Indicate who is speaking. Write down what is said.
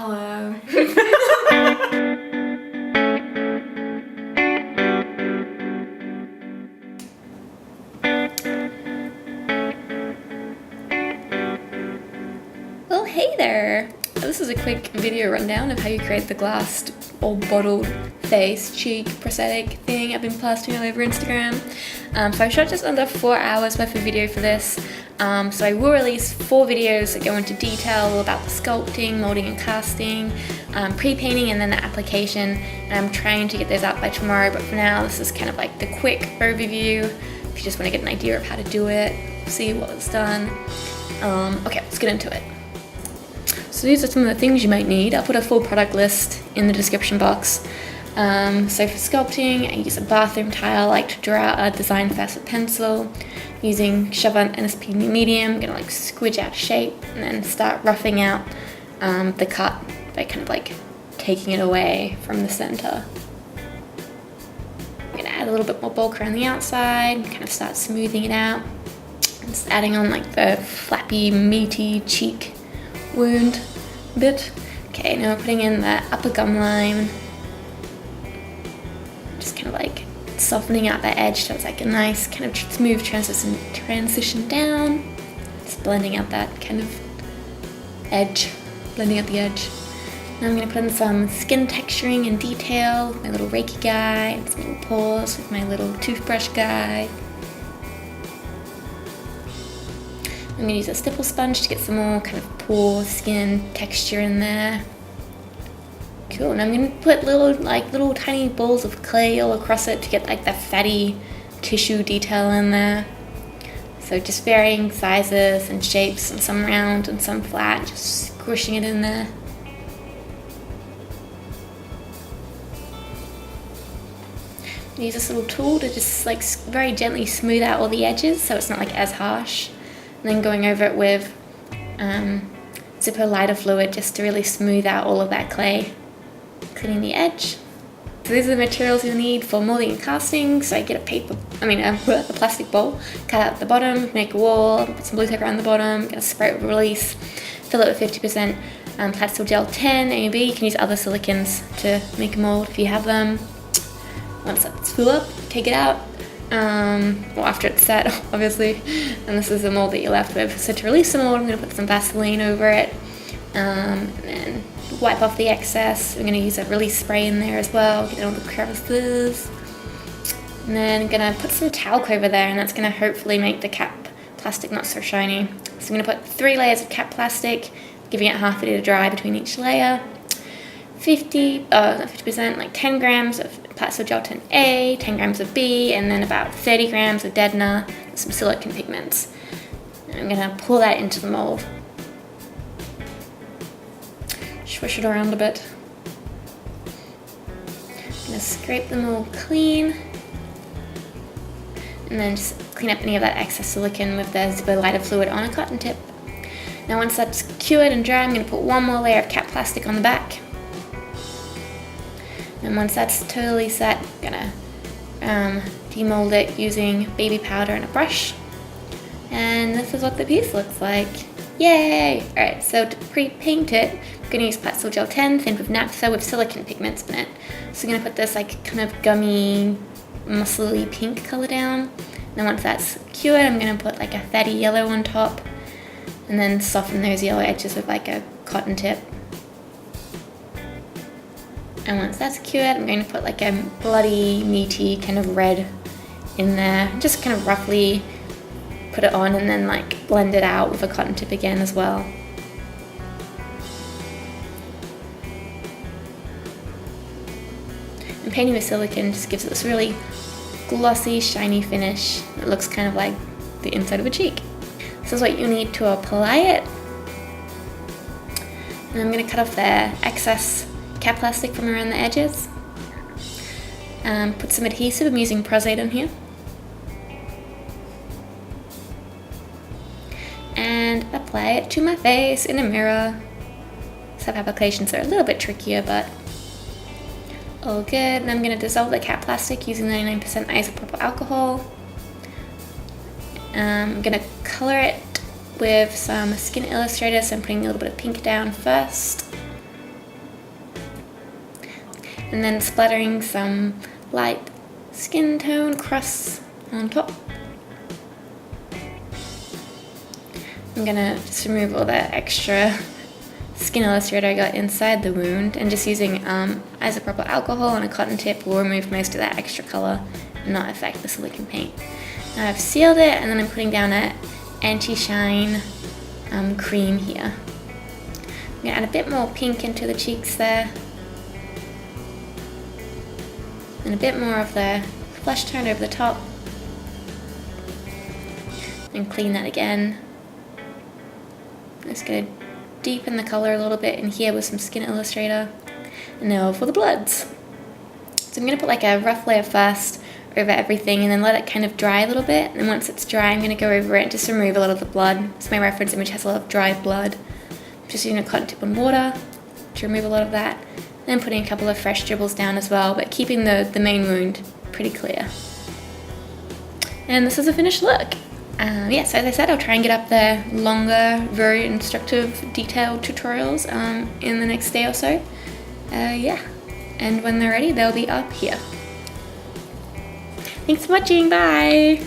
Speaker 1: Hello. Well, hey there! This is a quick video rundown of how you create the glassed or bottled face, cheek, prosthetic thing I've been plastering all over Instagram. So I shot just under 4 hours worth of video for this. So I will release 4 videos that go into detail about the sculpting, molding and casting, pre-painting and then the application. And I'm trying to get those out by tomorrow, but for now this is kind of like the quick overview. If you just want to get an idea of how to do it, see what was done. Okay, let's get into it. So these are some of the things you might need. I'll put a full product list in the description box. So for sculpting, I use a bathroom tile. I like to draw out a design first with pencil. Using Chavant NSP medium, I'm gonna like squidge out shape and then start roughing out the cut by kind of like taking it away from the center. I'm gonna add a little bit more bulk around the outside, kind of start smoothing it out. Just adding on like the flappy, meaty cheek wound bit. Okay, now we're putting in the upper gum line. Just kind of like softening out that edge so it's like a nice kind of smooth transition down. Just blending out that kind of edge, blending out the edge. Now I'm going to put in some skin texturing and detail, my little Reiki guy, and some little paws with my little toothbrush guy. I'm going to use a stipple sponge to get some more kind of pore skin texture in there. Cool, and I'm going to put little tiny balls of clay all across it to get like that fatty tissue detail in there. So just varying sizes and shapes, and some round and some flat, just squishing it in there. Use this little tool to just like very gently smooth out all the edges so it's not like as harsh. And then going over it with Zippo lighter fluid just to really smooth out all of that clay. Cleaning the edge. So these are the materials you'll need for molding and casting. So I get a plastic bowl, cut out the bottom, make a wall, put some blue tape around the bottom, gonna spray it with release, fill it with 50% Plastil Gel 10 AB. You can use other silicons to make a mold if you have them. Once that's full up, take it out. Well, after it's set, obviously. And this is the mold that you're left with. So to release the mold, I'm gonna put some Vaseline over it, and then wipe off the excess. I'm going to use a release spray in there as well, get all the crevices. And then I'm going to put some talc over there, and that's going to hopefully make the cap plastic not so shiny. So I'm going to put 3 layers of cap plastic, giving it half a day to dry between each layer. 50%, like 10 grams of Plastil Gel 10A, 10 grams of B, and then about 30 grams of Dedna, and some silicone pigments. And I'm going to pour that into the mold. Swish it around a bit. I'm gonna scrape them all clean. And then just clean up any of that excess silicone with the Zippo lighter fluid on a cotton tip. Now once that's cured and dry, I'm gonna put 1 more layer of cap plastic on the back. And once that's totally set, I'm gonna demold it using baby powder and a brush. And this is what the piece looks like. Yay! Alright, so to pre-paint it, I'm going to use Plastil Gel 10 thinned with naphtha with silicone pigments in it. So I'm going to put this like kind of gummy, muscly pink color down. And then once that's cured, I'm going to put like a fatty yellow on top. And then soften those yellow edges with like a cotton tip. And once that's cured, I'm going to put like a bloody, meaty kind of red in there. Just kind of roughly put it on and then like blend it out with a cotton tip again as well. And painting with silicone just gives it this really glossy, shiny finish. It looks kind of like the inside of a cheek. This is what you need to apply it. And I'm going to cut off the excess cap plastic from around the edges. Put some adhesive. I'm using Pros-Aide on here. And apply it to my face in a mirror. Some applications are a little bit trickier, but all good. And I'm going to dissolve the cap plastic using 99% isopropyl alcohol. I'm going to color it with some Skin Illustrator, so I'm putting a little bit of pink down first. and then splattering some light skin tone crust on top. I'm gonna just remove all that extra Skin Illustrator I got inside the wound, and just using isopropyl alcohol and a cotton tip will remove most of that extra color and not affect the silicone paint. Now I've sealed it, and then I'm putting down an anti-shine cream here. I'm gonna add a bit more pink into the cheeks there, and a bit more of the flesh tone over the top, and clean that again. Just gonna deepen the color a little bit in here with some Skin Illustrator. And now for the bloods. So I'm gonna put like a rough layer first over everything, and then let it kind of dry a little bit. And once it's dry, I'm gonna go over it and just remove a lot of the blood. So my reference image has a lot of dry blood. Just using a cotton tip and water to remove a lot of that. Then putting a couple of fresh dribbles down as well, but keeping the main wound pretty clear. And this is a finished look. Yeah, so as I said, I'll try and get up the longer, very instructive, detailed tutorials in the next day or so. Yeah, and when they're ready, they'll be up here. Thanks for watching, bye!